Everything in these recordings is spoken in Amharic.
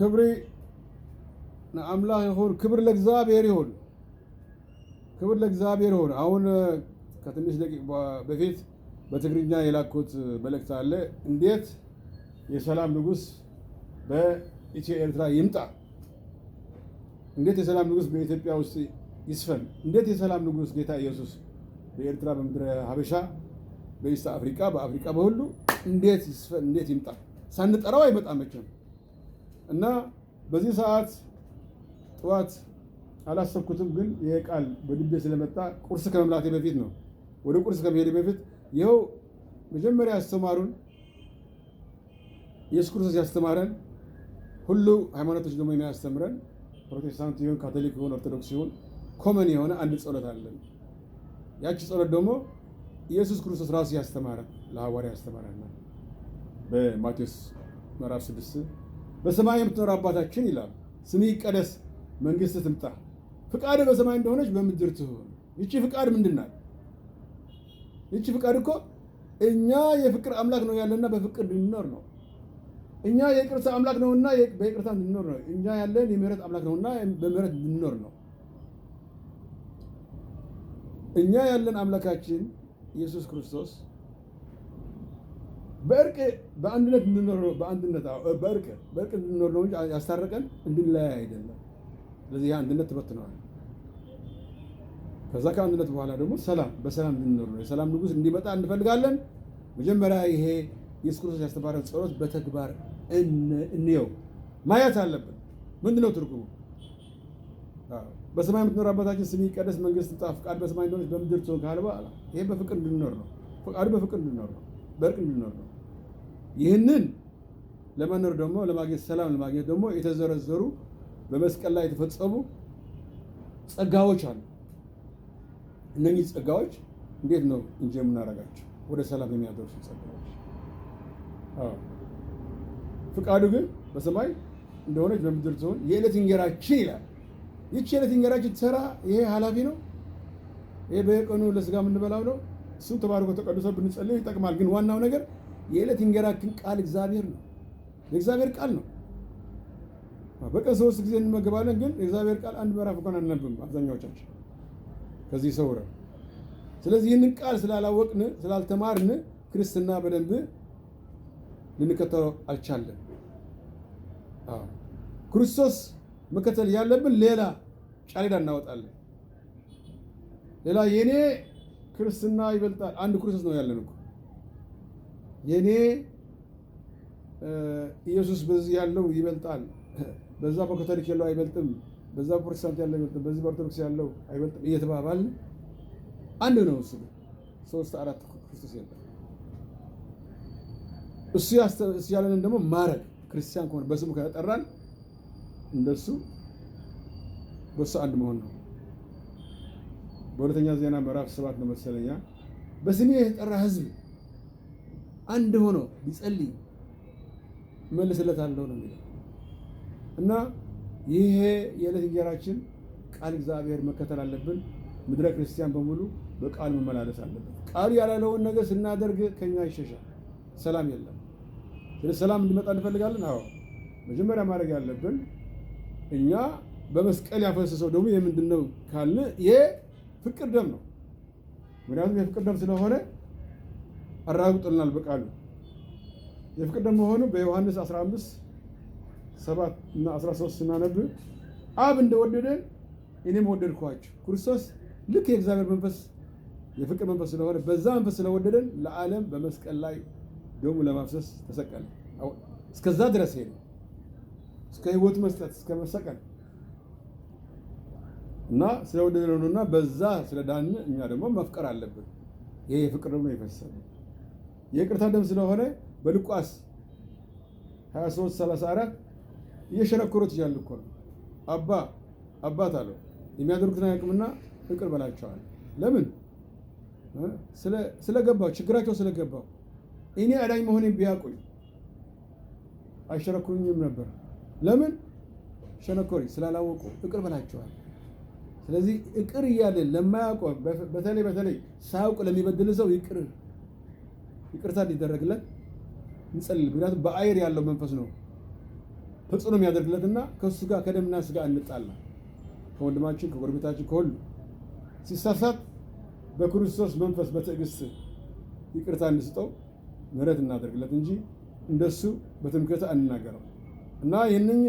ክብሪ ለአምላክ ይሁን፣ ክብር ለእግዚአብሔር ይሁን፣ ክብር ለእግዚአብሔር ይሁን። አሁን ከትንሽ ደቂቃ በፊት በትግርኛ የላኩት መልእክት አለ። እንዴት የሰላም ንጉሥ በኢትዮ ኤርትራ ይምጣ? እንዴት የሰላም ንጉሥ በኢትዮጵያ ውስጥ ይስፈን? እንዴት የሰላም ንጉሥ ጌታ ኢየሱስ በኤርትራ፣ በምድረ ሀበሻ፣ በኢስት አፍሪካ፣ በአፍሪካ በሁሉ እንዴት ይስፈን? እንዴት ይምጣ? ሳንጠራው አይመጣም መቼም። እና በዚህ ሰዓት ጠዋት አላሰብኩትም፣ ግን ይሄ ቃል በልቤ ስለመጣ ቁርስ ከመብላቴ በፊት ነው፣ ወደ ቁርስ ከመሄዴ በፊት ይኸው መጀመሪያ ያስተማሩን ኢየሱስ ክርስቶስ ያስተማረን ሁሉ ሃይማኖቶች ደግሞ የሚያስተምረን ፕሮቴስታንት ይሁን ካቶሊክ ይሁን ኦርቶዶክስ ይሁን ኮመን የሆነ አንድ ጸሎት አለን። ያቺ ጸሎት ደግሞ ኢየሱስ ክርስቶስ ራሱ ያስተማረን ለሐዋርያ ያስተማረን በማቴዎስ ምዕራፍ 6 በሰማይ የምትኖር አባታችን ይላል፣ ስምህ ይቀደስ፣ መንግሥትህ ትምጣ፣ ፍቃድህ በሰማይ እንደሆነች በምድር ትሁን። ይቺ ፍቃድ ምንድን ናት? ይቺ ፍቃድ እኮ እኛ የፍቅር አምላክ ነው ያለና በፍቅር እንድንኖር ነው። እኛ የይቅርታ አምላክ ነውና በይቅርታ እንድንኖር ነው። እኛ ያለን የምህረት አምላክ ነውና በምህረት እንድንኖር ነው። እኛ ያለን አምላካችን ኢየሱስ ክርስቶስ በእርቅ በአንድነት እንድንኖር ነው። በእርቅ እንድንኖር ነው እንጂ ያስታረቀን እንድንለያይ አይደለም። ስለዚህ ያ አንድነት ተበትነዋል። ከዛ ከአንድነት በኋላ ደግሞ ሰላም በሰላም እንድንኖር ነው። የሰላም ንጉሥ እንዲመጣ እንፈልጋለን። መጀመሪያ ይሄ ኢየሱስ ክርስቶስ ያስተማረን ጸሎት በተግባር እንየው፣ ማየት አለብን። ምንድነው ትርጉሙ? በሰማይ የምትኖር አባታችን ስምህ ይቀደስ፣ መንግሥትህ ትምጣ፣ ፈቃድህ በሰማይ እንደሆነች በምድር ትሁን ካለ በኋላ ይሄ በፍቅር እንድንኖር ነው። ፈቃዱ በፍቅር እንድንኖር ነው፣ በእርቅ እንድንኖር ነው። ይህንን ለመኖር ደግሞ ለማግኘት ሰላም ለማግኘት ደግሞ የተዘረዘሩ በመስቀል ላይ የተፈጸሙ ጸጋዎች አሉ። እነኚህ ጸጋዎች እንዴት ነው እንጂ የምናደርጋቸው? ወደ ሰላም የሚያደርሱ ጸጋዎች። ፍቃዱ ግን በሰማይ እንደሆነች በምድር ትሁን፣ የዕለት እንጀራችን ይላል። ይህች የዕለት እንጀራችን ትሰራ። ይሄ ኃላፊ ነው። ይሄ በየቀኑ ለስጋ የምንበላው ነው። እሱም ተባርኮ ተቀድሶ ብንጸልይ ይጠቅማል። ግን ዋናው ነገር የዕለት እንጀራችን ቃል እግዚአብሔር ነው። የእግዚአብሔር ቃል ነው። በቀን 3 ጊዜ እንመገባለን። ግን የእግዚአብሔር ቃል አንድ ምዕራፍ እንኳን አናነብም አብዛኛዎቻችን ከዚህ ሰውረን። ስለዚህ ይህንን ቃል ስላላወቅን ስላልተማርን ክርስትና በደንብ ልንከተለው አልቻለም። ክርስቶስ መከተል ያለብን ሌላ ጫሌዳ እናወጣለን። ሌላ የኔ ክርስትና ይበልጣል። አንድ ክርስቶስ ነው ያለን እኮ የኔ ኢየሱስ በዚህ ያለው ይበልጣል፣ በዛ በካቶሊክ ያለው አይበልጥም፣ በዛ በፕሮቴስታንት ያለው አይበልጥም፣ በዚህ በኦርቶዶክስ ያለው አይበልጥም እየተባባልን አንድ ነው። እሱ 3-4 ክርስቶስ ያለው እሱ ያለንን ደግሞ ማረግ ክርስቲያን ከሆነ በስሙ ከተጠራን እንደሱ በሱ አንድ መሆን ነው። በሁለተኛ ዜና ምዕራፍ 7 ነው መሰለኛ በስሜ የተጠራ ሕዝብ አንድ ሆኖ ቢጸልይ መልስለታለሁ ነው የሚለው። እና ይሄ የዕለት እንጀራችን ቃል እግዚአብሔር መከተል አለብን። ምድረ ክርስቲያን በሙሉ በቃል መመላለስ አለብን። ቃሉ ያላለውን ነገር ስናደርግ ከኛ ይሸሻል፣ ሰላም የለም። ስለዚህ ሰላም እንዲመጣ እንፈልጋለን። አዎ መጀመሪያ ማድረግ ያለብን እኛ በመስቀል ያፈሰሰው ደግሞ የምንድን ነው ካልን የፍቅር ደም ነው። ምክንያቱም የፍቅር ደም ስለሆነ አራግጦልናል በቃሉ። የፍቅር ደም መሆኑ በዮሐንስ 15:7 እና 13 ስናነብ አብ እንደወደደን እኔም ወደድኳችሁ። ክርስቶስ ልክ የእግዚአብሔር መንፈስ የፍቅር መንፈስ ስለሆነ በዛ መንፈስ ስለወደደን ለዓለም በመስቀል ላይ ደሙ ለማፍሰስ ተሰቀለ። እስከዛ ድረስ ሄደ፣ እስከ ሕይወት መስጠት እስከ መሰቀል እና ስለወደደን ነውና በዛ ስለዳን እኛ ደግሞ መፍቀር አለብን። ይሄ የፍቅር ደም ነው የፈሰሰው። የይቅርታ ደም ስለሆነ በሉቃስ 23:34 እየሸነኮሩት እያሉ እኮ ነው አባት አለው የሚያደርጉትን አያውቁምና ይቅር በላቸዋል። ለምን? ስለገባው ችግራቸው ስለገባው። እኔ አዳኝ መሆኔን ቢያውቁኝ አይሸነኮሩኝም ነበር። ለምን? ሸነኮሪ ስላላወቁ ይቅር በላቸዋል። ስለዚህ ይቅር እያለን ለማያውቁ በተለይ ሳያውቅ ለሚበድል ሰው ይቅርታ እንዲደረግለት እንጸልይ። ምክንያቱም በአየር ያለው መንፈስ ነው ተጽዕኖ የሚያደርግለትና ከእሱ ጋር ከደምና ስጋ እንጣላ ከወንድማችን ከጎረቤታችን ከሁሉ ሲሳሳት በክርስቶስ መንፈስ በትዕግስት ይቅርታ እንስጠው ምህረት እናደርግለት እንጂ እንደሱ በትምክህት አንናገረው እና ይህንን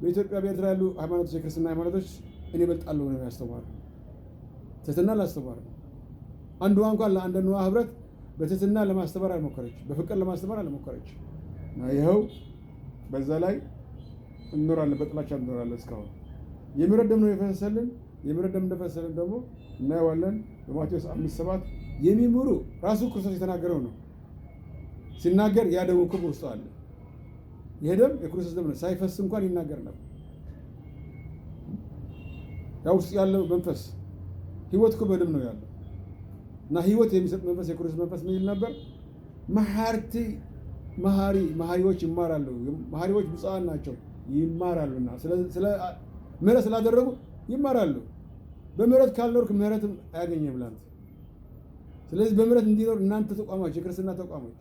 በኢትዮጵያ በኤርትራ ያሉ ሃይማኖቶች የክርስትና ሃይማኖቶች እኔ እበልጣለሁ ነው ያስተማሩ። ትህትና ላስተማሩ አንዷ እንኳን ለአንደኛዋ ህብረት በትህትና ለማስተማር አልሞከረች፣ በፍቅር ለማስተማር አልሞከረች። ይኸው በዛ ላይ እንኖራለን፣ በጥላቻ እንኖራለን። እስካሁን የምህረት ደም ነው የፈሰሰልን። የምህረት ደም እንደፈሰሰልን ደግሞ እናየዋለን በማቴዎስ 5:7 የሚምሩ ራሱ ክርስቶስ የተናገረው ነው። ሲናገር ያ ደሙ እኮ በውስጡ አለ። ይሄ ደም የክርስቶስ ደም ነው። ሳይፈስ እንኳን ይናገር ነበር። ያ ውስጥ ያለው መንፈስ ህይወት እኮ በደም ነው ያለው እና ህይወት የሚሰጥ መንፈስ የክርስቶስ መንፈስ ምን ይል ነበር? መሐሪዎች ይማራሉ። መሐሪዎች ብፁዓን ናቸው ይማራሉና ስለ ምህረት ስላደረጉ ይማራሉ። በምህረት ካልኖርክ ምህረትም አያገኘህም ላንተ። ስለዚህ በምህረት እንዲኖር እናንተ ተቋማች፣ የክርስትና ተቋማች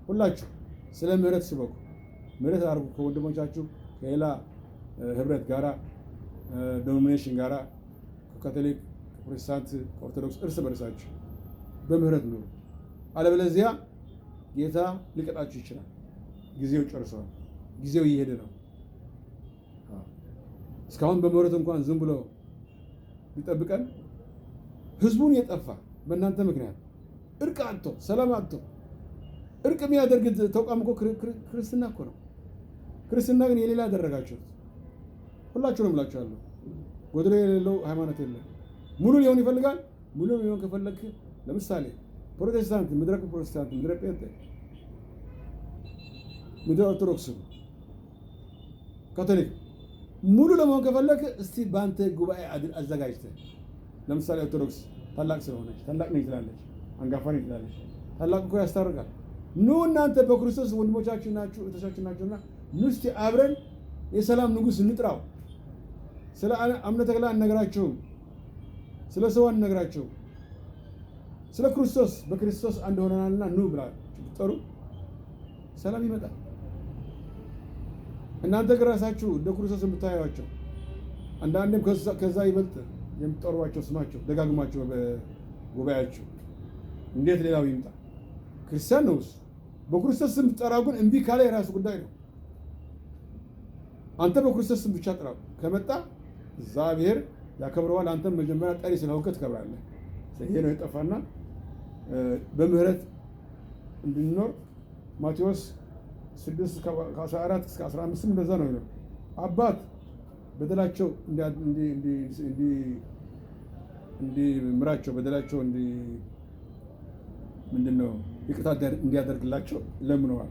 ሁላችሁ ስለ ምህረት ስበኩ። ምህረት አድርጉ ከወንድሞቻችሁ ከሌላ ህብረት ጋራ ዶሚኔሽን ጋራ ከካቶሊክ ከፕሮቴስታንት ከኦርቶዶክስ እርስ በርሳችሁ በምህረት ነው። አለበለዚያ ጌታ ሊቀጣችሁ ይችላል። ጊዜው ጨርሷል። ጊዜው እየሄደ ነው። እስካሁን በምህረት እንኳን ዝም ብሎ ቢጠብቀን ህዝቡን የጠፋ በእናንተ ምክንያት እርቅ አጥቶ ሰላም አጥቶ እርቅ የሚያደርግ ተቋም እኮ ክርስትና እኮ ነው። ክርስትና ግን የሌላ ያደረጋችሁት ሁላችሁንም እላችኋለሁ። ጎድሎ የሌለው ሃይማኖት የለም። ሙሉ ሊሆን ይፈልጋል። ሙሉ ሊሆን ከፈለክ ለምሳሌ ፕሮቴስታንት፣ ምድረ ፕሮቴስታንት፣ ምድረ ጴንጤ፣ ምድረ ኦርቶዶክስ፣ ካቶሊክ ሙሉ ለመሆን ከፈለክ እስቲ በአንተ ጉባኤ አዘጋጅተህ ለምሳሌ ኦርቶዶክስ ታላቅ ስለሆነች ታላቅ ነኝ ትላለች፣ አንጋፋ ነኝ ትላለች። ታላቅ እኮ ያስታርቃል። ኑ እናንተ በክርስቶስ ወንድሞቻችን ናችሁ እህቶቻችን ናችሁና ኑ እስቲ አብረን የሰላም ንጉሥ እንጥራው። ስለ እምነ ተክለ አንነግራቸውም፣ ስለ ሰው አንነግራቸውም። ስለ ክርስቶስ በክርስቶስ አንድ ሆነናልና ኑ ብላችሁ ብትጠሩ ሰላም ይመጣል። እናንተ ራሳችሁ እንደ ክርስቶስ የምታዩዋቸው አንዳንዴም ከዛ ይበልጥ የምትጠሯቸው ስማቸው ደጋግማቸው በጉባኤያችሁ እንዴት ሌላው ይምጣ? ክርስቲያን ነው እሱ። በክርስቶስ ስም ብትጠራው ግን እምቢ ካለ የራሱ ጉዳይ ነው። አንተ በክርስቶስ ስም ብቻ ጥራው። ከመጣ እግዚአብሔር ያከብረዋል። አንተም መጀመሪያ ጠሪ ስለሆንክ ትከብራለህ። ይሄ ነው የጠፋና በምህረት እንድንኖር ማቴዎስ 6:14 እስከ 15 እንደዛ ነው የሚለው። አባት በደላቸው እንዲምራቸው በደላቸው ምንድነው ይቅርታ እንዲያደርግላቸው ለምነዋል።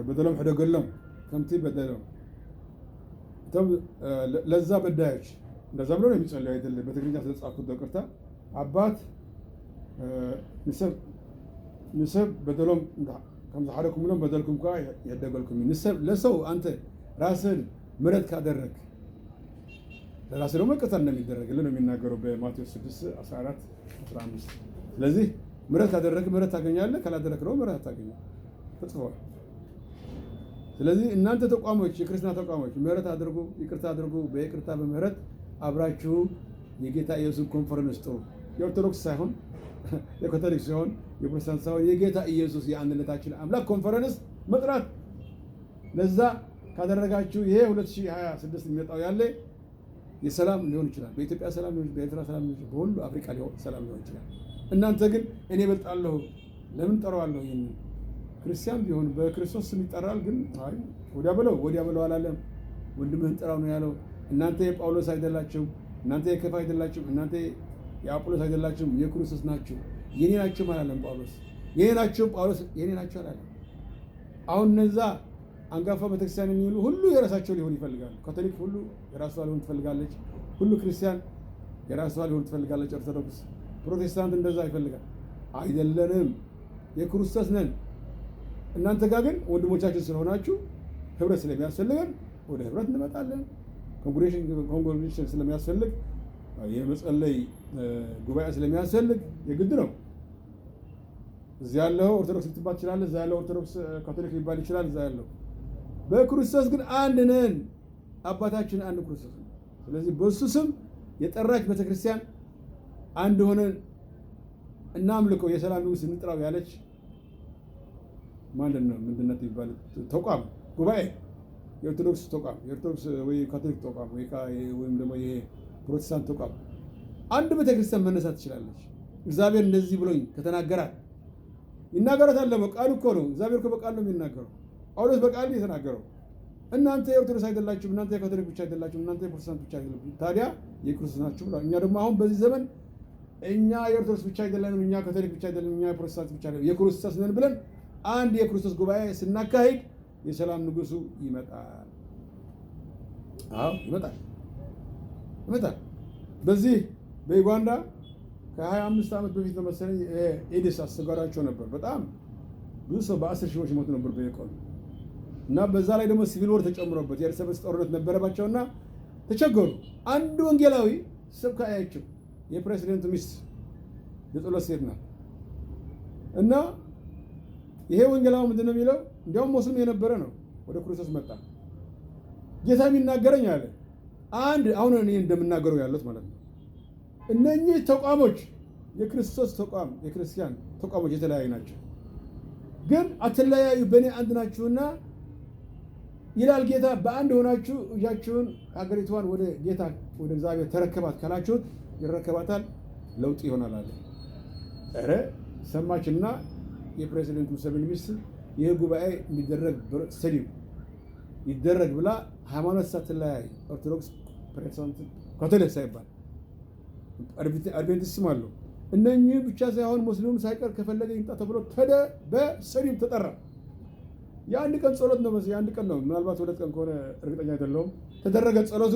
በደሎም ሕደገሎም ከምቲ በደሎም ለዛ በዳዮች እንደዛ ብሎ ነው የሚጸልዩ አይደለም። በትግርኛ ስለጻፍኩት ይቅርታ አባት ንሰብ በደሎም ከምዝሓደኩም ብሎም በደልኩም ካ የደገልኩም ንሰብ ለሰው አንተ ራስን ምሕረት ካደረግ ለራስ ደግሞ ይቅርታ እንደሚደረግልን ነው የሚናገረው በማቴዎስ 6:14-15። ስለዚህ ምሕረት ካደረግ ምሕረት ታገኛለህ፣ ካላደረግ ደግሞ ምሕረት ታገኛለህ ተጽፏል። ስለዚህ እናንተ ተቋሞች የክርስትና ተቋሞች ምሕረት አድርጉ፣ ይቅርታ አድርጉ። በይቅርታ በምሕረት አብራችሁ የጌታ ኢየሱስ ኮንፈረንስ ጥሩ። የኦርቶዶክስ ሳይሆን የካቶሊክ ሳይሆን የፕሮቴስታንት ሳይሆን የጌታ ኢየሱስ የአንድነታችን አምላክ ኮንፈረንስ መጥራት። ለዛ ካደረጋችሁ ይሄ 2026 የሚመጣው ያለ የሰላም ሊሆን ይችላል። በኢትዮጵያ ሰላም ሊሆን፣ በኤርትራ ሰላም ሊሆን፣ በሁሉ አፍሪካ ሰላም ሊሆን ይችላል። እናንተ ግን እኔ እበልጣለሁ ለምን ጠራዋለሁ? ይሄን ክርስቲያን ቢሆን በክርስቶስ ስም ይጠራል። ግን አይ ወዲያ በለው አላለም። ወንድምህን ጥራው ነው ያለው። እናንተ የጳውሎስ አይደላችሁም፣ እናንተ የከፋ አይደላችሁም፣ እናንተ የአጵሎስ አይደላችሁም፣ የክርስቶስ ናችሁ። የኔ ናችሁ አላለም ጳውሎስ። የኔ ናችሁ ጳውሎስ የኔ ናችሁ አላለም። አሁን እነዛ አንጋፋ ቤተክርስቲያን የሚሉ ሁሉ የራሳቸው ሊሆን ይፈልጋሉ። ካቶሊክ ሁሉ የራሷ ሊሆን ትፈልጋለች። ሁሉ ክርስቲያን የራሷ ሊሆን ትፈልጋለች። ኦርቶዶክስ፣ ፕሮቴስታንት እንደዛ ይፈልጋል። አይደለንም፣ የክርስቶስ ነን። እናንተ ጋር ግን ወንድሞቻችን ስለሆናችሁ ህብረት ስለሚያስፈልገን ወደ ህብረት እንመጣለን። ኮንግሬጌሽን ስለሚያስፈልግ የመጸለይ ጉባኤ ስለሚያስፈልግ የግድ ነው። እዚያ ያለው ኦርቶዶክስ ልትባል ትችላለህ፣ እዚያ ያለው ኦርቶዶክስ ካቶሊክ ሊባል ይችላል። እዚያ ያለው በክርስቶስ ግን አንድ ነን። አባታችን አንድ ክርስቶስ ነው። ስለዚህ በእሱ ስም የጠራች ቤተክርስቲያን አንድ ሆነን እናምልከው፣ የሰላም ንጉሥ እንጥራው ያለች ምንድነት ይባል ተቋም ጉባኤ፣ የኦርቶዶክስ ተቋም፣ የኦርቶዶክስ ወይ ካቶሊክ ተቋም ወይም ደግሞ ይሄ ፕሮቴስታንት ተቋም አንድ ቤተክርስቲያን መነሳት ትችላለች። እግዚአብሔር እንደዚህ ብሎኝ ከተናገራት ይናገራታል። ደግሞ ቃሉ እኮ ነው። እግዚአብሔር እኮ በቃል ነው የሚናገረው። ጳውሎስ በቃል ነው የተናገረው። እናንተ የኦርቶዶክስ አይደላችሁም፣ እናንተ የካቶሊክ ብቻ አይደላችሁም፣ እናንተ የፕሮቴስታንት ብቻ አይደላችሁም፣ ታዲያ የክርስቶስ ናችሁ ብሏል። እኛ ደግሞ አሁን በዚህ ዘመን እኛ የኦርቶዶክስ ብቻ አይደለንም፣ እኛ ካቶሊክ ብቻ አይደለንም፣ እኛ የፕሮቴስታንት ብቻ አይደለንም፣ የክርስቶስ ነን ብለን አንድ የክርስቶስ ጉባኤ ስናካሂድ የሰላም ንጉሱ ይመጣል። አዎ ይመጣል። በዚህ በዩጋንዳ ከ25 ዓመት በፊት ነው መሰለኝ ኤድስ አስቸጋሪያቸው ነበር። በጣም ብዙ ሰው በ10 ሺዎች ሞት ነበር በየቀኑ እና በዛ ላይ ደግሞ ሲቪል ወር ተጨምሮበት የእርስ በርስ ጦርነት ነበረባቸውና ተቸገሩ። አንድ ወንጌላዊ ስብከት አያቸው። የፕሬዚደንቱ ሚስት የጸሎት ሴት ናት እና ይሄ ወንጌላዊ ምንድን ነው የሚለው? እንዲያውም ሙስሊም የነበረ ነው። ወደ ክርስቶስ መጣ። ጌታ የሚናገረኝ አለ አንድ አሁን እኔ እንደምናገረው ያሉት ማለት ነው። እነኚህ ተቋሞች የክርስቶስ ተቋም የክርስቲያን ተቋሞች የተለያዩ ናቸው፣ ግን አትለያዩ፣ በእኔ አንድ ናችሁና ይላል ጌታ። በአንድ ሆናችሁ እጃችሁን ሀገሪቷን ወደ ጌታ ወደ እግዚአብሔር ተረከባት ካላችሁት ይረከባታል፣ ለውጥ ይሆናል አለ። ኧረ ሰማችና የፕሬዚደንት ሙሴቬኒ ሚስት ይህ ጉባኤ እንዲደረግ ስታዲየም ይደረግ ብላ ሃይማኖት ሳትለያይ ኦርቶዶክስ፣ ፕሮቴስታንት፣ ካቶሊክ ሳይባል አድቬንቲስትም አለው እነኚህ ብቻ ሳይሆን ሙስሊሙም ሳይቀር ከፈለገ ይምጣ ተብሎ በስታዲየም ተጠራ። የአንድ ቀን ጸሎት ነው መሰለኝ፣ የአንድ ቀን ነው ምናልባት 2 ቀን ከሆነ እርግጠኛ አይደለሁም። ተደረገ ጸሎቱ።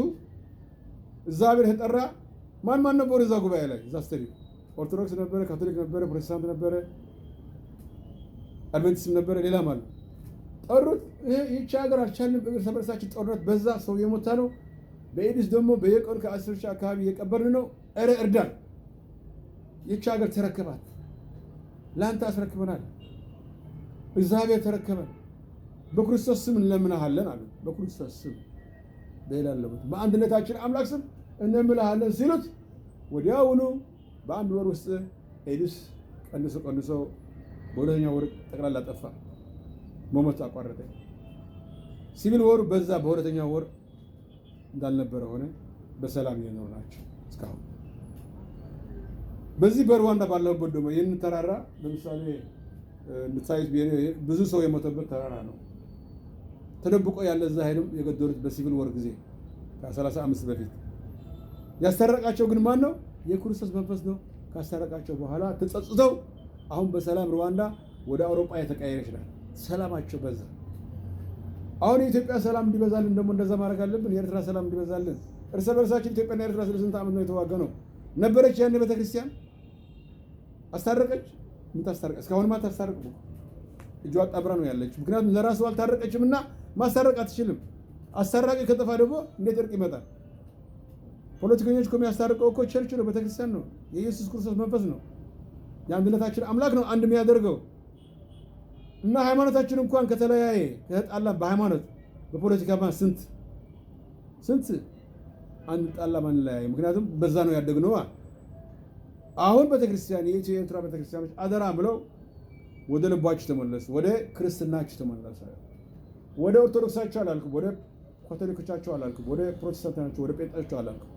እግዚአብሔር ተጠራ። ማን ነበሩ እዛ ጉባኤ ላይ? እዛ ስታዲየም ኦርቶዶክስ ነበረ፣ ካቶሊክ ነበረ፣ ፕሮቴስታንት ነበረ፣ አድቬንቲስትም ነበረ፣ ሌላም አለ። ጠሩት። ይህቺ ሀገር አልቻልንም፣ እርስ በርሳችን ጦርነት በዛ፣ ሰው የሞታ ነው። በኤድስ ደግሞ በየቀኑ ከ10 ሺህ አካባቢ እየቀበርን ነው። ኧረ እርዳን። ይህቺ ሀገር ተረከባት፣ ለአንተ አስረክበናል፣ እግዚአብሔር ተረከበን፣ በክርስቶስ ስም እንለምንሃለን አሉ። በክርስቶስ ስም በሌላለበት በአንድነታችን አምላክ ስም እንምልሃለን ሲሉት ወዲያውኑ በአንድ ወር ውስጥ ኤድስ ቀንሶ በሁለተኛው ወር ጠቅላላ ጠፋ፣ መሞት አቋረጠ። ሲቪል ወር በዛ በሁለተኛው ወር እንዳልነበረ ሆነ። በሰላም የኖሩ ናቸው እስካሁን። በዚህ በሩዋንዳ ባለበት ደግሞ ይህን ተራራ ለምሳሌ እንድታዩት ብዙ ሰው የሞተበት ተራራ ነው። ተደብቆ ያለ እዛ ኃይልም የገደሉት በሲቪል ወር ጊዜ ከ35 በፊት ያስተረቃቸው ግን ማን ነው? የክርስቶስ መንፈስ ነው። ካስተረቃቸው በኋላ ተጸጽተው አሁን በሰላም ሩዋንዳ ወደ አውሮፓ የተቀየረች ናት። ሰላማቸው በዛ። አሁን የኢትዮጵያ ሰላም እንዲበዛልን ደግሞ እንደዛ ማድረግ አለብን። የኤርትራ ሰላም እንዲበዛልን እርስ በርሳችን ኢትዮጵያና ኤርትራ ስንት ዓመት ነው የተዋጋ ነው ነበረች። ያን ቤተክርስቲያን አስታረቀች። ምን ታስታረቀ? እስካሁንማ ታስታረቅ እጇ አጣብራ ነው ያለች። ምክንያቱም ለራሱ አልታረቀችም እና ማስታረቅ አትችልም። አስታራቂ ከጠፋ ደግሞ እንዴት እርቅ ይመጣል? ፖለቲከኞች እኮ የሚያስታርቀው እኮ ቸርች ነው፣ ቤተክርስቲያን ነው፣ የኢየሱስ ክርስቶስ መንፈስ ነው፣ የአንድነታችን አምላክ ነው አንድ የሚያደርገው። እና ሃይማኖታችን እንኳን ከተለያየ ከተጣላ በሃይማኖት በፖለቲካ ስንት አንድ ጣላ ማንለያየ። ምክንያቱም በዛ ነው ያደግነው። አሁን ቤተክርስቲያን የኢትዮ ኤርትራ ቤተክርስቲያኖች አደራ ብለው ወደ ልባችሁ ተመለሱ፣ ወደ ክርስትናችሁ ተመለሱ። ወደ ኦርቶዶክሳችሁ አላልኩም፣ ወደ ካቶሊኮቻችሁ አላልኩም፣ ወደ ፕሮቴስታንታችሁ፣ ወደ ጴንጤዎቻችሁ አላልኩም።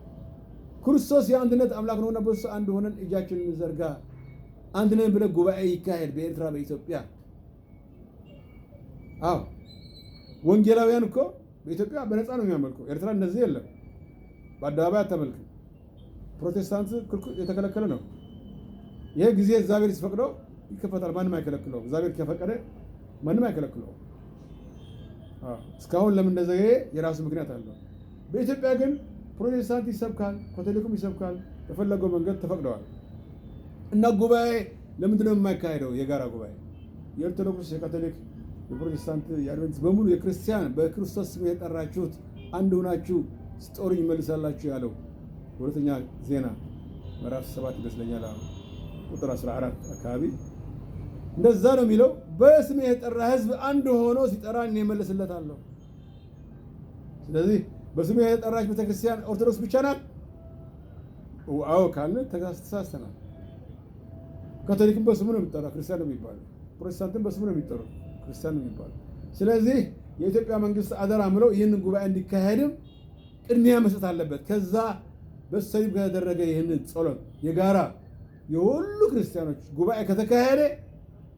ክርስቶስ የአንድነት አምላክ ነውና በሱ አንድ ሆነን እጃችንን እንዘርጋ። አንድ ነን ብለን ጉባኤ ይካሄድ በኤርትራ በኢትዮጵያ። አዎ ወንጌላውያን እኮ በኢትዮጵያ በነፃ ነው የሚያመልኩ። ኤርትራ እንደዚህ የለም፣ በአደባባይ አታመልክም። ፕሮቴስታንት የተከለከለ ነው። ይሄ ጊዜ እግዚአብሔር ሲፈቅደው ይከፈታል፣ ማንም አይከለክለው። እግዚአብሔር ከፈቀደ ማንም አይከለክለው። እስካሁን ለምን እንደዚህ የራሱ ምክንያት አለው። በኢትዮጵያ ግን ፕሮቴስታንት ይሰብካል፣ ካቶሊኩም ይሰብካል፣ በፈለገው መንገድ ተፈቅደዋል። እና ጉባኤ ለምንድን ነው የማይካሄደው? የጋራ ጉባኤ የኦርቶዶክስ፣ የካቶሊክ፣ የፕሮቴስታንት፣ የአድቬንቲስት በሙሉ የክርስቲያን በክርስቶስ ስም የጠራችሁት አንድ ሆናችሁ ስጦሩኝ ይመልሳላችሁ ያለው ሁለተኛ ዜና ምዕራፍ 7 ይመስለኛል ቁጥር 14 አካባቢ እንደዛ ነው የሚለው። በስሜ የጠራ ሕዝብ አንድ ሆኖ ሲጠራ እኔ እመልስለታለሁ። ስለዚህ በስሜ የጠራች ቤተክርስቲያን ኦርቶዶክስ ብቻ ናት? አዎ ካልን ተሳስተናል። ካቶሊክም በስሙ ነው የሚጠራው፣ ክርስቲያን ነው የሚባለው። ፕሮቴስታንትም በስሙ ነው የሚጠራው፣ ክርስቲያን ነው የሚባለው። ስለዚህ የኢትዮጵያ መንግስት አደራ ምለው ይህንን ጉባኤ እንዲካሄድም ቅድሚያ መስጠት አለበት። ከዛ በሰይብ ከተደረገ ይህንን ጸሎት የጋራ የሁሉ ክርስቲያኖች ጉባኤ ከተካሄደ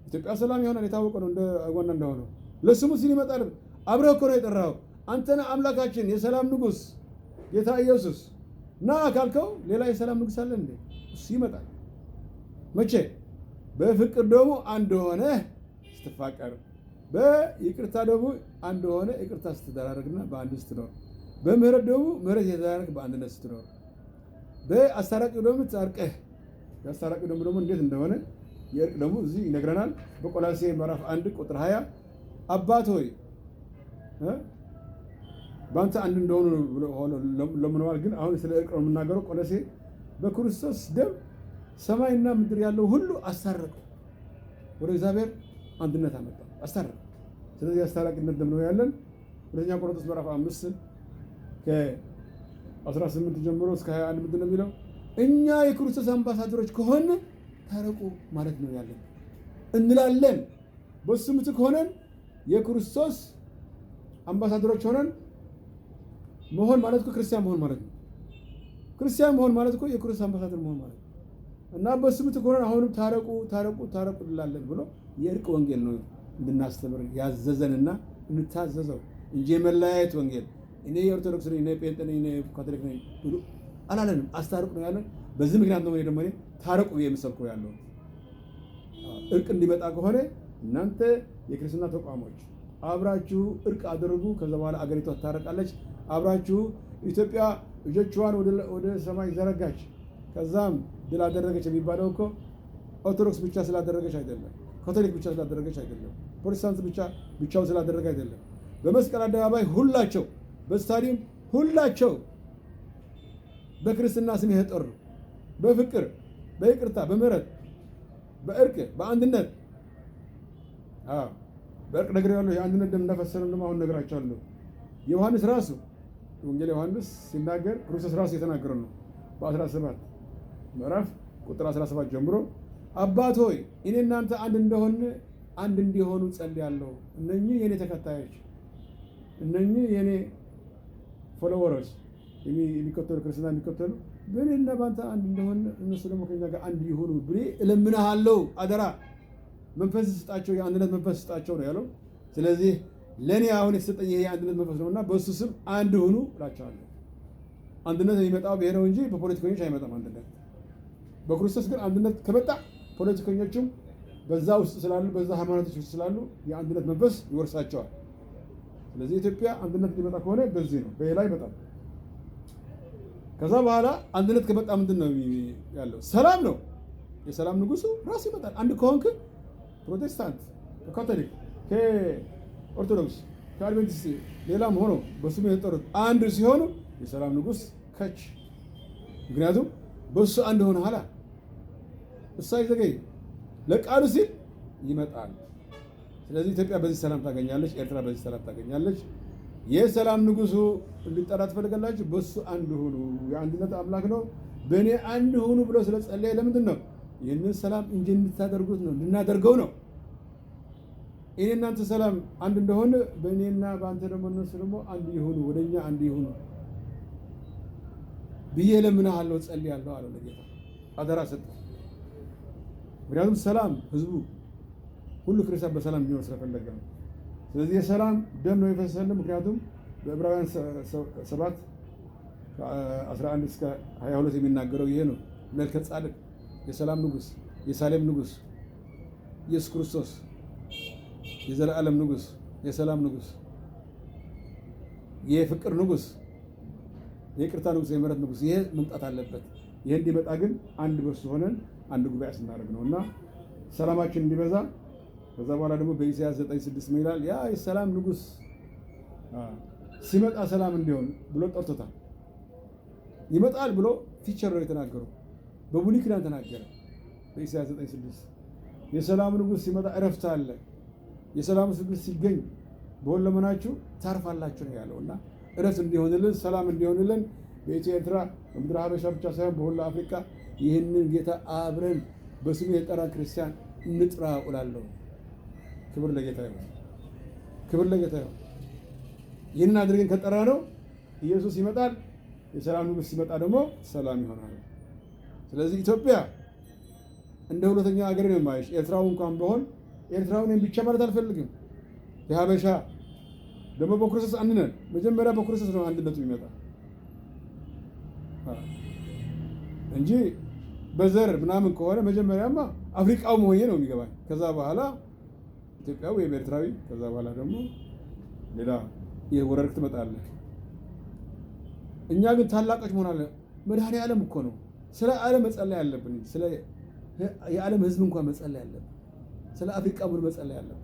ኢትዮጵያ ሰላም ይሆናል። የታወቀ ነው። እንደ አጓና እንደሆነው ለስሙ ሲል ይመጣል። አብረህ እኮ ነው የጠራኸው። አንተና አምላካችን የሰላም ንጉስ ጌታ ኢየሱስ ና ካልከው ሌላ የሰላም ንጉስ አለ እንዴ? እሱ ይመጣል። መቼ? በፍቅር ደግሞ አንድ ሆነ ስትፋቀር፣ በይቅርታ ደግሞ አንድ ሆነ ይቅርታ ስትደራረግና በአንድ ስትኖር፣ በምህረት ደግሞ ምህረት የተደራረግ በአንድነት ስትኖር፣ በአስታራቂው ደግሞ ታርቀህ ያስታራቂው ደግሞ እንዴት እንደሆነ የእርቅ ደግሞ እዚህ ይነግረናል። በቆላስይስ ምዕራፍ 1 ቁጥር 20 አባት ሆይ በአንተ አንድ እንደሆኑ ለምነዋል። ግን አሁን ስለ እርቅ ነው የምናገረው። ቆላስይስ በክርስቶስ ደም ሰማይና ምድር ያለው ሁሉ አስታረቀ፣ ወደ እግዚአብሔር አንድነት አመጣ፣ አስታረቀ። ስለዚህ አስታራቂነት ደም ነው ያለን። ሁለተኛ ቆሮንቶስ ምዕራፍ 5 ከ18 ጀምሮ እስከ 21 ምንድን ነው የሚለው? እኛ የክርስቶስ አምባሳደሮች ከሆን ታረቁ ማለት ነው ያለን እንላለን። በሱ ምትክ ሆነን የክርስቶስ አምባሳደሮች ሆነን መሆን ማለት እኮ ክርስቲያን መሆን ማለት ነው። ክርስቲያን መሆን ማለት እኮ የክርስቶስ አምባሳደር መሆን ማለት ነው። እና በሱ ምትክ ሆነን አሁንም ታረቁ ታረቁ ታረቁ እንላለን ብሎ የእርቅ ወንጌል ነው እንድናስተምር ያዘዘንና እንታዘዘው እንጂ የመለያየት ወንጌል እኔ የኦርቶዶክስ ነኝ፣ እኔ ጴንጤ ነኝ፣ እኔ ካቶሊክ ነኝ ብሎ አላለንም። አስታርቁ ነው ያለን። በዚህ ምክንያት ነው ደግሞ እኔ ታረቁ የምሰብከው ያለው። እርቅ እንዲመጣ ከሆነ እናንተ የክርስትና ተቋሞች አብራችሁ እርቅ አድርጉ። ከዛ በኋላ አገሪቷ ትታረቃለች። አብራችሁ ኢትዮጵያ እጆቿን ወደ ሰማይ ዘረጋች፣ ከዛም ድል አደረገች የሚባለው እኮ ኦርቶዶክስ ብቻ ስላደረገች አይደለም፣ ካቶሊክ ብቻ ስላደረገች አይደለም፣ ፕሮቴስታንት ብቻው ስላደረገ አይደለም። በመስቀል አደባባይ ሁላቸው፣ በስታዲየም ሁላቸው በክርስትና ስም የተጠሩ በፍቅር በይቅርታ በምህረት በእርቅ በአንድነት በእርቅ ነገር ያለው የአንድነት ደም እንዳፈሰሰን ደግሞ አሁን ነግራቸዋለሁ። ዮሐንስ ራሱ ወንጌል ዮሐንስ ሲናገር ክርስቶስ ራሱ የተናገረው ነው። በ17 ምዕራፍ ቁጥር 17 ጀምሮ አባት ሆይ እኔ እናንተ አንድ እንደሆን አንድ እንዲሆኑ ጸልያለሁ። እነኚህ የኔ ተከታዮች፣ እነኚህ የኔ ፎሎወርስ የሚከተሉ ክርስትና የሚከተሉ በእኔና በአንተ አንድ እንደሆነ እነሱ ደግሞ ከኛ ጋር አንድ ይሁኑ ብዬ እለምንሃለሁ። አደራ መንፈስ ስጣቸው፣ የአንድነት መንፈስ ስጣቸው ነው ያለው። ስለዚህ ለእኔ አሁን የተሰጠኝ ይሄ የአንድነት መንፈስ ነውና በእሱ ስም አንድ ሁኑ እላቸዋለሁ። አንድነት የሚመጣው ብሄረው እንጂ በፖለቲከኞች አይመጣም። አንድነት በክርስቶስ ግን አንድነት ከመጣ ፖለቲከኞችም በዛ ውስጥ ስላሉ፣ በዛ ሃይማኖቶች ውስጥ ስላሉ የአንድነት መንፈስ ይወርሳቸዋል። ስለዚህ ኢትዮጵያ አንድነት ሊመጣ ከሆነ በዚህ ነው፣ በሌላ ይመጣል። ከዛ በኋላ አንድነት ከመጣ ምንድን ነው ያለው? ሰላም ነው። የሰላም ንጉሱ ራሱ ይመጣል። አንድ ከሆንክ ፕሮቴስታንት፣ ከካቶሊክ፣ ከኦርቶዶክስ፣ ከአድቬንቲስት ሌላም ሆኖ በስሙ የተጠሩት አንድ ሲሆኑ የሰላም ንጉስ ከች። ምክንያቱም በሱ አንድ ሆነ ኋላ እሱ አይዘገይም፣ ለቃሉ ሲል ይመጣል። ስለዚህ ኢትዮጵያ በዚህ ሰላም ታገኛለች፣ ኤርትራ በዚህ ሰላም ታገኛለች። የሰላም ንጉሱ እንዲጠራ ትፈልጋላችሁ? በሱ አንድ ሁኑ። የአንድነት አምላክ ነው። በእኔ አንድ ሁኑ ብሎ ስለጸለየ ለምንድን ነው? ይህንን ሰላም እንጂ እንድታደርጉት ነው፣ እንድናደርገው ነው። እኔ እናንተ ሰላም አንድ እንደሆነ በእኔና በአንተ ደግሞ እነሱ ደግሞ አንድ ይሁኑ፣ ወደኛ አንድ ይሁኑ ብዬ እለምንሃለሁ፣ ጸልያለሁ አለው ለጌታ። አደራ ሰጠ። ምክንያቱም ሰላም ህዝቡ ሁሉ ክርስቲያን በሰላም እንዲኖር ስለፈለገ ነው። ስለዚህ የሰላም ደም ነው የፈሰሰልን። ምክንያቱም በዕብራውያን 7 11 እስከ 22 የሚናገረው ይሄ ነው። መልከ ጻድቅ የሰላም ንጉስ፣ የሳሌም ንጉስ ኢየሱስ ክርስቶስ የዘላለም ንጉስ፣ የሰላም ንጉስ፣ የፍቅር ንጉስ፣ የይቅርታ ንጉስ፣ የምህረት ንጉስ ይሄ መምጣት አለበት። ይሄ እንዲመጣ ግን አንድ በሱ ሆነን አንድ ጉባኤ ስናደርግ ነውና ሰላማችን እንዲበዛ። ከዛ በኋላ ደግሞ በኢሳይያስ 9:6 ምን ይላል? ያ የሰላም ንጉስ ሲመጣ ሰላም እንዲሆን ብሎ ጠርቶታል። ይመጣል ብሎ ፊቸር ነው የተናገረው። በብሉይ ኪዳን ተናገረ በኢሳይያስ 9:6 የሰላም ንጉሥ ሲመጣ እረፍት አለ። የሰላም ንጉሥ ሲገኝ በሁለመናችሁ ታርፋላችሁ ነው ያለውና እረፍት እንዲሆንልን ሰላም እንዲሆንልን በኢትዮ ኤርትራ በምድረ ሀበሻ ብቻ ሳይሆን በሁሉ አፍሪካ ይህንን ጌታ አብረን በስሙ የጠራን ክርስቲያን እንጥራ እላለሁ። ክብር ለጌታ ይሁን። ክብር ለጌታ ይሁን። ይህንን አድርገን ከጠራ ነው ኢየሱስ ይመጣል። የሰላም ንጉሥ ሲመጣ ደግሞ ሰላም ይሆናል። ስለዚህ ኢትዮጵያ እንደ ሁለተኛ ሀገር ነው የማይሽ። ኤርትራው እንኳን ቢሆን ኤርትራው ነኝ ብቻ ማለት አልፈልግም። የሀበሻ ደግሞ በክርስቶስ አንድ ነን። መጀመሪያ በክርስቶስ ነው አንድነቱ የሚመጣ እንጂ በዘር ምናምን ከሆነ መጀመሪያማ አፍሪካው መሆኔ ነው የሚገባኝ። ከዛ በኋላ ኢትዮጵያዊ ወይም ኤርትራዊ፣ ከዛ በኋላ ደግሞ ሌላ የወረርክ ትመጣለህ። እኛ ግን ታላቆች መሆን አለ። መድኃኔ ዓለም እኮ ነው። ስለ ዓለም መጸለይ አለብን። ስለ የዓለም ሕዝብ እንኳን መጸለይ አለብን። ስለ አፍሪካ ሙሉ መጸለይ አለብን።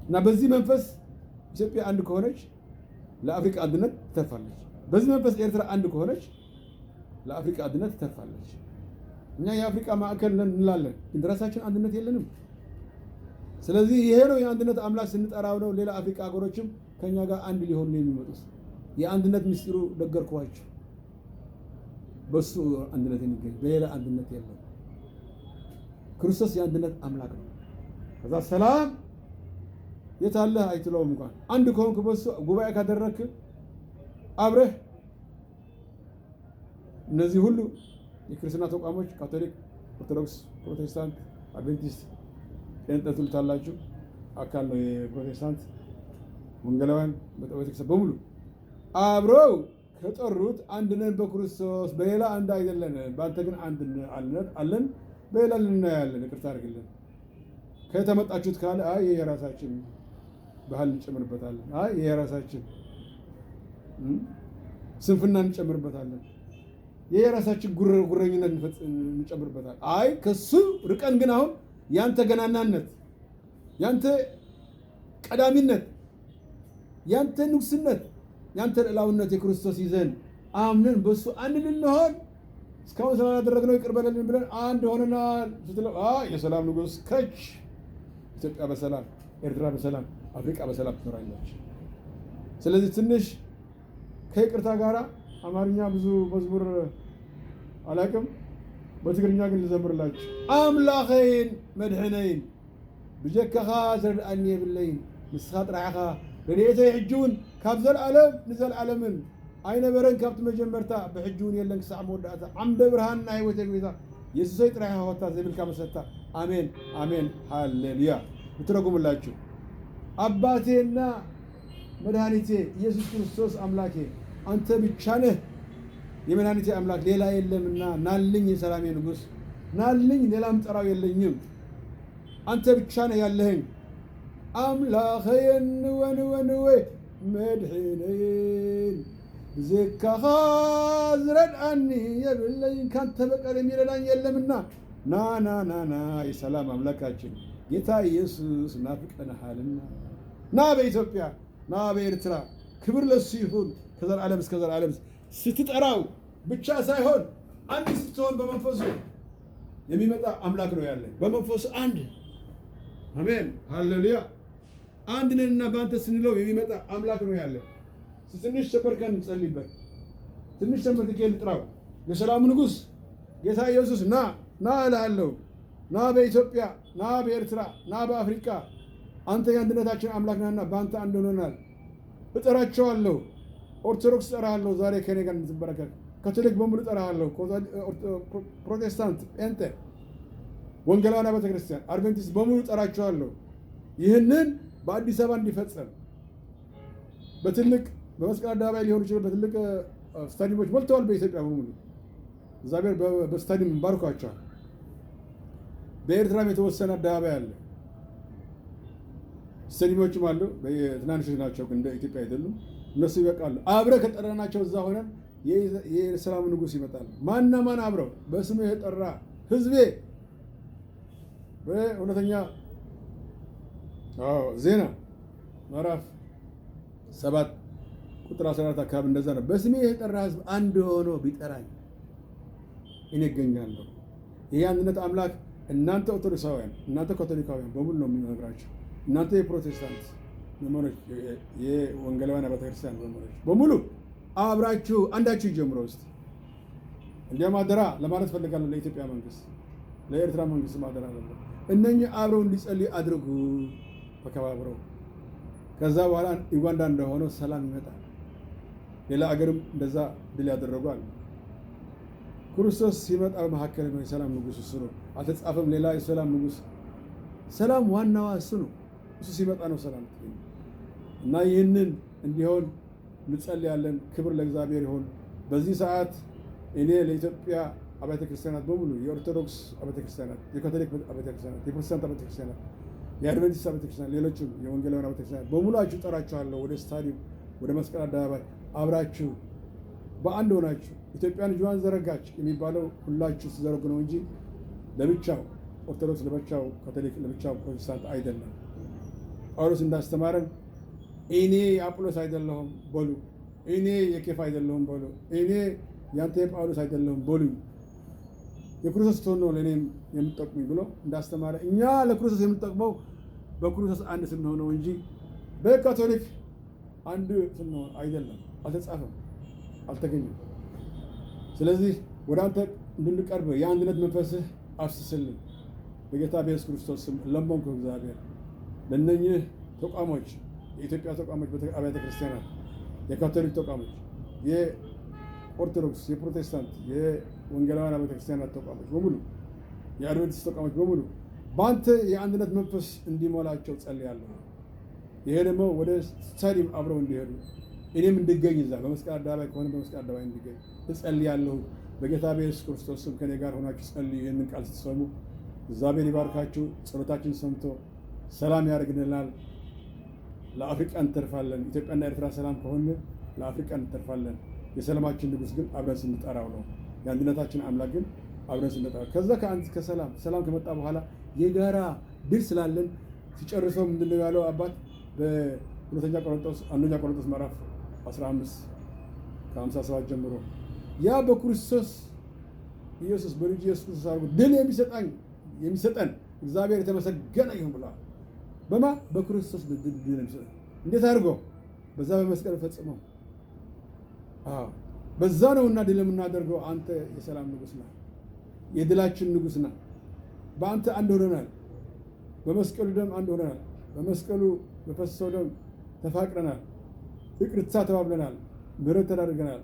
እና በዚህ መንፈስ ኢትዮጵያ አንድ ከሆነች ለአፍሪካ አንድነት ትተርፋለች። በዚህ መንፈስ ኤርትራ አንድ ከሆነች ለአፍሪካ አንድነት ትተርፋለች። እኛ የአፍሪካ ማዕከል ነን እንላለን፣ ግን ራሳችን አንድነት የለንም። ስለዚህ ይሄ ነው የአንድነት አምላክ ስንጠራው ነው። ሌላ አፍሪካ ሀገሮችም ከኛ ጋር አንድ ሊሆኑ ነው የሚመጡት። የአንድነት ምስጢሩ ነገርኳችሁ። በሱ አንድነት የሚገኝ በሌላ አንድነት የለም። ክርስቶስ የአንድነት አምላክ ነው። ከዛ ሰላም የት አለ አይትለውም። እንኳን አንድ ከሆንክ በሱ ጉባኤ ካደረክ አብረህ እነዚህ ሁሉ የክርስትና ተቋሞች ካቶሊክ፣ ኦርቶዶክስ፣ ፕሮቴስታንት፣ አድቬንቲስት፣ ጴንጤ ትሉታላችሁ አካል ነው። የፕሮቴስታንት ወንጌላውያን ቤተክርስቲያን በሙሉ አብረው ከጠሩት አንድ ነን በክርስቶስ በሌላ አንድ አይደለን። በአንተ ግን አንድ አለን፣ በሌላ ልናያለን። ይቅርታ አድርግልን። ከተመጣችሁት ካለ አይ ይሄ የራሳችን ባህል እንጨምርበታለን፣ አይ ይሄ የራሳችን ስንፍና እንጨምርበታለን፣ ይሄ የራሳችን ጉረኝነት እንጨምርበታለን። አይ ከሱ ርቀን ግን አሁን ያንተ ገናናነት፣ ያንተ ቀዳሚነት፣ ያንተ ንጉስነት፣ ያንተ ልዕላውነት የክርስቶስ ይዘን አምነን በሱ አንድ ልንሆን እስካሁን ስላላደረግነው ይቅር በለን ብለን አንድ ሆነናል ስትለው የሰላም ንጉሥ ከች ኢትዮጵያ በሰላም ኤርትራ በሰላም አፍሪካ በሰላም ትኖራለች። ስለዚህ ትንሽ ከይቅርታ ጋራ አማርኛ ብዙ መዝሙር አላውቅም፣ በትግርኛ ግን ልዘምርላችሁ። አምላኸይን መድሕነይን ብጀካኻ ዝረድአኒ የብለይን ንስኻ ጥራሕኻ ረድኤተይ ሕጂ እውን ካብ ዘለዓለም ንዘለዓለምን ኣይነበረን ካብቲ መጀመርታ ብሕጂ እውን የለን ክሳዕ መወዳእታ ዓምደ ብርሃን ናይ ህይወተይ ጌታ ኢየሱሰይ ጥራሕኻ ሆታ ዘይብልካ መሰታ አሜን አሜን ሃሌሉያ። ብትረጉምላችሁ አባቴና መድኃኒቴ ኢየሱስ ክርስቶስ አምላኬ አንተ ብቻ ነህ የመድኃኒቴ አምላክ ሌላ የለምና ናልኝ የሰላሜ ንጉሥ ናልኝ፣ ሌላም ጠራው የለኝም። አንተ ብቻ ነህ ያለኸኝ አምላኸየን ወንወንወይ መድሕነይን ብዘካኻ ዝረድአኒ የብለይን ካንተ በቀር የሚረዳኝ የለምና ና የሰላም አምላካችን ጌታ ኢየሱስ ናፍቀንሃልና ና በኢትዮጵያ ና በኤርትራ ክብር ለሱ ይሁን ከዘላለም እስከ ዘላለም። ስትጠራው ብቻ ሳይሆን አንድ ስትሆን በመንፈሱ የሚመጣ አምላክ ነው ያለ። በመንፈሱ አንድ አሜን ሃሌሉያ። አንድ ነንና በአንተ ስንለው የሚመጣ አምላክ ነው ያለ። ትንሽ ተበርከን እንጸልይበት። ትንሽ ተንበርክከን ጥራው። የሰላም ንጉሥ ጌታ ኢየሱስ ና እልሃለሁ። ና በኢትዮጵያ ና በኤርትራ ና በአፍሪካ አንተ የአንድነታችን አምላክ ነህና በአንተ አንድ ሆነናል። እጠራቸዋለሁ። ኦርቶዶክስ እጠራሃለሁ ዛሬ ከኔ ጋር እንድትበረከት። ካቶሊክ በሙሉ እጠራሃለሁ። ፕሮቴስታንት፣ ጴንጤ፣ ወንጌላውያን ቤተክርስቲያን፣ አድቬንቲስት በሙሉ እጠራቸዋለሁ። ይህንን በአዲስ አበባ እንዲፈጸም በትልቅ በመስቀል አደባባይ ሊሆን ይችላል። በትልቅ ስታዲየሞች ሞልተዋል በኢትዮጵያ በሙሉ። እግዚአብሔር በስታዲየም ባርኳቸዋል። በኤርትራም የተወሰነ አደባባይ አለ። ስታዲየሞችም አሉ። ትናንሾች ናቸው፣ እንደ ኢትዮጵያ አይደሉም። እነሱ ይበቃሉ። አብረህ ከጠራናቸው እዛ ሆነን የሰላም ንጉሥ ይመጣል። ማና ማን አብረው በስሙ የጠራ ህዝቤ በእውነተኛ ዜና ምዕራፍ 7 ቁጥር 14 አካባቢ እንደዛ ነው። በስሜ የጠራ ህዝብ አንድ ሆኖ ቢጠራኝ እኔ እገኛለሁ። ይሄ አንድነት አምላክ እናንተ ኦርቶዶክሳውያን፣ እናንተ ካቶሊካውያን በሙሉ ነው የሚነግራቸው። እናንተ የፕሮቴስታንት መምህሮች፣ የወንጌላውያን ቤተክርስቲያን መምህሮች በሙሉ አብራችሁ አንዳችሁ ጀምሮ ውስጥ እንዲያም አደራ ለማለት ፈልጋለሁ። ለኢትዮጵያ መንግስት፣ ለኤርትራ መንግስት አደራ አለ። እነኚህ አብረው እንዲጸልዩ አድርጉ ተከባብረው። ከዛ በኋላ ዩጋንዳ እንደሆነው ሰላም ይመጣል። ሌላ አገርም እንደዛ ድል ያደረጉ አሉ። ክርስቶስ ሲመጣ በመካከል ነው የሰላም ንጉስ እሱ ነው። አልተጻፈም ሌላ የሰላም ንጉስ። ሰላም ዋናዋ እሱ ነው። እሱ ሲመጣ ነው ሰላም እና ይህንን እንዲሆን እንጸልያለን። ክብር ለእግዚአብሔር ይሁን። በዚህ ሰዓት እኔ ለኢትዮጵያ አብያተ ክርስቲያናት በሙሉ የኦርቶዶክስ አብያተ ክርስቲያናት፣ የካቶሊክ አብያተ ክርስቲያናት፣ የፕሮቴስታንት አብያተ ክርስቲያናት፣ የአድቬንቲስት አብያተ ክርስቲያናት፣ ሌሎችም የወንጌላውያን አብያተ ክርስቲያናት በሙላችሁ ጠራችኋለሁ ወደ ስታዲየም፣ ወደ መስቀል አደባባይ አብራችሁ በአንድ ሆናችሁ ኢትዮጵያን እጇን ዘረጋች የሚባለው ሁላችሁ ሲዘረጉ ነው እንጂ ለብቻው ኦርቶዶክስ ለብቻው፣ ካቶሊክ ለብቻው፣ ፕሮቴስታንት አይደለም። ጳውሎስ እንዳስተማረን እኔ የአጵሎስ አይደለሁም በሉ፣ እኔ የኬፋ አይደለሁም በሉ፣ እኔ ያንተ የጳውሎስ አይደለሁም በሉ፣ የክርስቶስ ትሆን ነው ለእኔም የምጠቅሙኝ ብሎ እንዳስተማረ እኛ ለክርስቶስ የምንጠቅመው በክርስቶስ አንድ ስንሆን ነው እንጂ በካቶሊክ አንድ ስንሆን አይደለም። አልተጻፈም፣ አልተገኘም። ስለዚህ ወደ አንተ እንድንቀርብ የአንድነት መንፈስህ አፍስስልን በጌታ በኢየሱስ ክርስቶስ ስም ለመንኩ። እግዚአብሔር ለእነኝህ ተቋሞች፣ የኢትዮጵያ ተቋሞች፣ አብያተ ክርስቲያናት፣ የካቶሊክ ተቋሞች፣ የኦርቶዶክስ፣ የፕሮቴስታንት፣ የወንጌላውያን አብያተ ክርስቲያናት ተቋሞች በሙሉ፣ የአድቬንቲስት ተቋሞች በሙሉ በአንተ የአንድነት መንፈስ እንዲሞላቸው ጸልያለሁ። ይሄ ደግሞ ወደ ስታዲየም አብረው እንዲሄዱ እኔም እንድገኝ እዛ በመስቀል አደባባይ ከሆነ በመስቀል አደባባይ እንድገኝ እጸልያለሁ። በጌታ በኢየሱስ ክርስቶስ ስም ከኔ ጋር ሆናችሁ ጸልዩ። ይህንን ቃል ስትሰሙ እግዚአብሔር ይባርካችሁ። ጸሎታችን ሰምቶ ሰላም ያደርግልናል። ለአፍሪቃ እንተርፋለን። ኢትዮጵያና ኤርትራ ሰላም ከሆነ ለአፍሪቃ እንተርፋለን። የሰላማችን ንጉሥ ግን አብረን ስንጠራው ነው። የአንድነታችን አምላክ ግን አብረን ስንጠራው ከዛ ሰላም ከመጣ በኋላ የጋራ ድል ስላለን ሲጨርሰው ምንድን ነው ያለው አባት በሁለተኛ ቆሮንቶስ ምዕራፍ 15 ከ57 ጀምሮ ያ በክርስቶስ ኢየሱስ በልጁ ኢየሱስ ክርስቶስ አድርጎ ድል የሚሰጠን እግዚአብሔር የተመሰገነ ይሁን ብሏል። በማ በክርስቶስ ድል የሚሰጠን እንዴት አድርጎ? በዛ በመስቀል ፈጽመው። በዛ ነውና ድል የምናደርገው። አንተ የሰላም ንጉሥ ነህ፣ የድላችን ንጉሥ ነህ። በአንተ አንድ ሆነናል። በመስቀሉ ደም አንድ ሆነናል። በመስቀሉ በፈሰሰው ደም ተፋቅረናል። ይቅርታ ተባብለናል። ምሕረት ተደርገናል።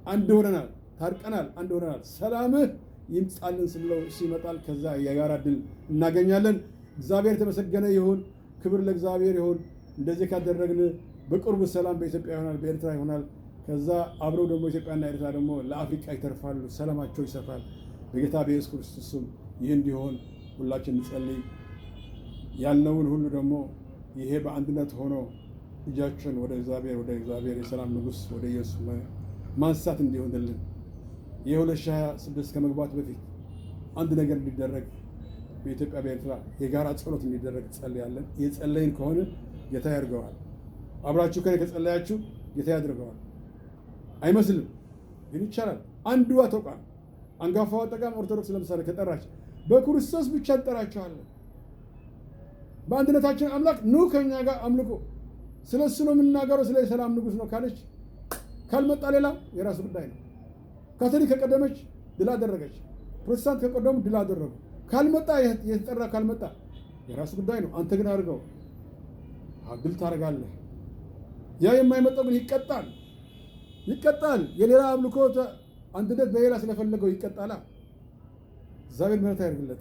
አንድ ሆነናል። ታርቀናል። አንድ ሆነናል። ሰላምህ ይምጣልን ስንለው እሱ ይመጣል። ከዛ የጋራ ድል እናገኛለን። እግዚአብሔር የተመሰገነ ይሁን። ክብር ለእግዚአብሔር ይሁን። እንደዚህ ካደረግን በቅርቡ ሰላም በኢትዮጵያ ይሆናል፣ በኤርትራ ይሆናል። ከዛ አብረው ደግሞ ኢትዮጵያና ኤርትራ ደግሞ ለአፍሪቃ ይተርፋሉ። ሰላማቸው ይሰፋል። በጌታ በኢየሱስ ክርስቶስ ስም ይህ እንዲሆን ሁላችን እንጸልይ። ያልነውን ሁሉ ደግሞ ይሄ በአንድነት ሆኖ እጃችን ወደ እግዚአብሔር የሰላም ንጉሥ ወደ ኢየሱስ ማንሳት እንዲሆንልን የ2026 ከመግባት በፊት አንድ ነገር እንዲደረግ በኢትዮጵያ በኤርትራ የጋራ ጸሎት እንዲደረግ ጸልያለን። የጸለይን ከሆነ ጌታ ያድርገዋል። አብራችሁ ከኔ ከጸለያችሁ ጌታ ያድርገዋል። አይመስልም ግን ይቻላል። አንዷ ተቋም አንጋፋዋ ተቋም ኦርቶዶክስ ለምሳሌ ከጠራች በክርስቶስ ብቻ እንጠራችኋለን። በአንድነታችን አምላክ ኑ ከኛ ጋር አምልኮ፣ ስለ እሱ ነው የምናገረው፣ ስለ የሰላም ንጉሥ ነው ካለች ካልመጣ ሌላ የራሱ ጉዳይ ነው። ካቶሊክ ከቀደመች ድል አደረገች፣ ፕሮቴስታንት ከቀደሙ ድል አደረጉ። ካልመጣ የተጠራ ካልመጣ የራሱ ጉዳይ ነው። አንተ ግን አድርገው፣ ድል ታደርጋለህ። ያ የማይመጣው ግን ይቀጣል። የሌላ አምልኮ አንድነት በሌላ ስለፈለገው ይቀጣላ። እግዚአብሔር ምሕረት ያደርግለት።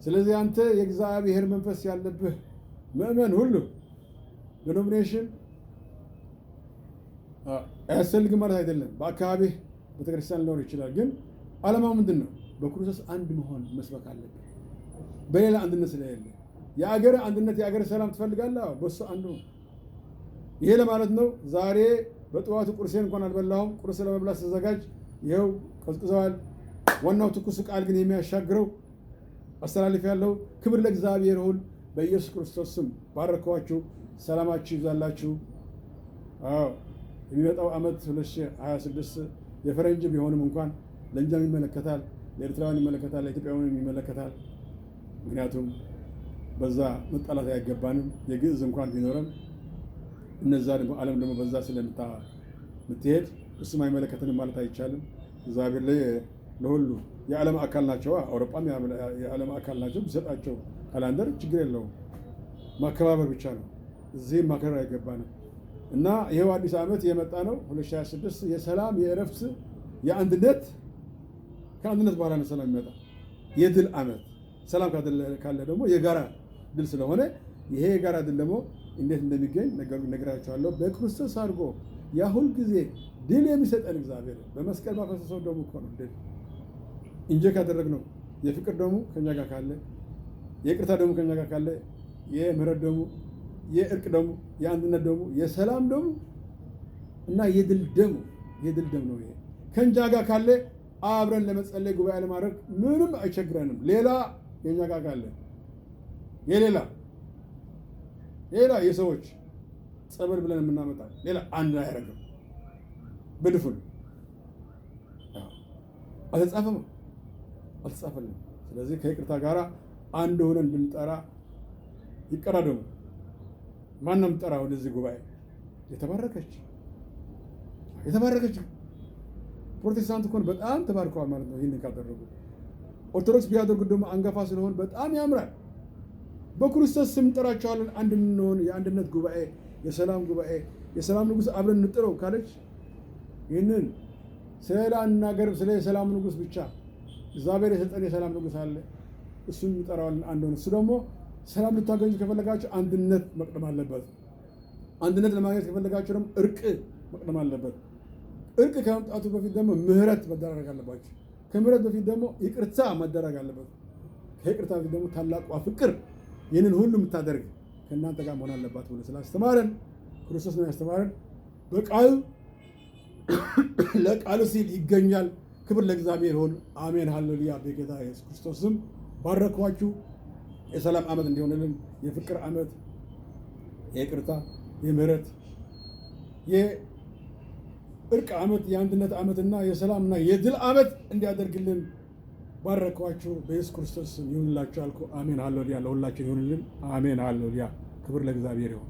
ስለዚህ አንተ የእግዚአብሔር መንፈስ ያለብህ ምእመን ሁሉ ዲኖሚኔሽን አያስፈልግም ማለት አይደለም። በአካባቢህ ቤተክርስቲያን ሊኖር ይችላል። ግን ዓላማው ምንድን ነው? በክርስቶስ አንድ መሆን መስበክ አለብህ። በሌላ አንድነት ስለሌለ የአገር አንድነት የአገር ሰላም ትፈልጋለህ። በሱ አንዱ ነው። ይሄ ለማለት ነው። ዛሬ በጠዋቱ ቁርሴን እንኳን አልበላሁም። ቁርስ ለመብላት ተዘጋጅ፣ ይኸው ቀዝቅዘዋል። ዋናው ትኩስ ቃል ግን የሚያሻግረው አስተላልፍ ያለው። ክብር ለእግዚአብሔር ይሁን። በኢየሱስ ክርስቶስ ስም ባረከዋችሁ። ሰላማችሁ ይብዛላችሁ። የሚመጣው ዓመት 2026 የፈረንጅ ቢሆንም እንኳን ለእኛም ይመለከታል፣ ለኤርትራውያን ይመለከታል፣ ለኢትዮጵያውያን ይመለከታል። ምክንያቱም በዛ መጣላት አይገባንም። የግዕዝ እንኳን ቢኖረን እነዛ ደግሞ ዓለም ደግሞ በዛ ስለምትሄድ እሱም አይመለከትንም ማለት አይቻልም። እግዚአብሔር ላይ ለሁሉ የዓለም አካል ናቸው። አውሮፓም የዓለም አካል ናቸው። ቢሰጣቸው ካላንደር ችግር የለውም። ማከባበር ብቻ ነው። እዚህም ማከበር አይገባንም እና ይሄው አዲስ ዓመት የመጣ ነው 2026 የሰላም የእረፍት የአንድነት ከአንድነት በኋላ ነው ሰላም የሚመጣ የድል ዓመት። ሰላም ካለ ደግሞ የጋራ ድል ስለሆነ ይሄ የጋራ ድል ደግሞ እንዴት እንደሚገኝ ነግራቸዋለሁ። በክርስቶስ አድርጎ ያ ሁል ጊዜ ድል የሚሰጠን እግዚአብሔር በመስቀል ባፈሰሰው ደሙ እኮ ነው ድል እንጂ ካደረግነው የፍቅር ደሙ ከኛ ጋር ካለ፣ የይቅርታ ደሙ ከኛ ጋር ካለ፣ የምህረት ደሙ፣ የእርቅ ደሙ፣ የአንድነት ደሙ፣ የሰላም ደሙ እና የድል ደሙ ነው። ይሄ ከኛ ጋር ካለ አብረን ለመጸለይ ጉባኤ ለማድረግ ምንም አይቸግረንም። ሌላ የኛ ጋር ካለ የሌላ የሰዎች ጸበል ብለን የምናመጣ ሌላ አንድ አያደርግም። በድፉን አልተጻፈንም። ስለዚህ ከይቅርታ ጋር አንድ ሆነን እንድንጠራ ይቀራደሙ። ማን ነው የምጠራ ወደዚህ ጉባኤ? የተባረከች ፕሮቴስታንት እኮ በጣም ተባርከዋል ማለት ነው። ይህንን ካደረጉ ኦርቶዶክስ ቢያደርጉት ደግሞ አንገፋ ስለሆን በጣም ያምራል። በክርስቶስ ስም እንጠራቸዋለን። አንድ እንሆን፣ የአንድነት ጉባኤ፣ የሰላም ጉባኤ፣ የሰላም ንጉሥ አብረን እንጥረው ካለች ይህንን ስለ አንናገርም። ስለ የሰላም ንጉሥ ብቻ እግዚአብሔር የሰጠን የሰላም ንጉሥ አለ። እሱን እንጠራዋለን። አንድ ሆነ። እሱ ደግሞ ሰላም ልታገኙ ከፈለጋችሁ አንድነት መቅደም አለበት። አንድነት ለማግኘት ከፈለጋችሁ ደግሞ እርቅ መቅደም አለበት። እርቅ ከመምጣቱ በፊት ደግሞ ምህረት መደረግ አለባችሁ። ከምህረት በፊት ደግሞ ይቅርታ መደረግ አለበት። ከይቅርታ በፊት ደግሞ ታላቋ ፍቅር ይህንን ሁሉ የምታደርግ ከእናንተ ጋር መሆን አለባት ብሎ ስላስተማረን ክርስቶስ ነው ያስተማረን። በቃሉ ለቃሉ ሲል ይገኛል። ክብር ለእግዚአብሔር ይሁን። አሜን ሃሌሉያ። በጌታ ኢየሱስ ክርስቶስ ስም ባረኳችሁ። የሰላም ዓመት እንዲሆንልን፣ የፍቅር ዓመት፣ የይቅርታ፣ የምህረት፣ የእርቅ ዓመት፣ የአንድነት ዓመትና የሰላምና የድል ዓመት እንዲያደርግልን ባረኳችሁ። በኢየሱስ ክርስቶስ ስም ይሁንላችሁ አልኩ። አሜን ሃሌሉያ። ለሁላችሁ ይሁንልን። አሜን ሃሌሉያ። ክብር ለእግዚአብሔር ይሁን።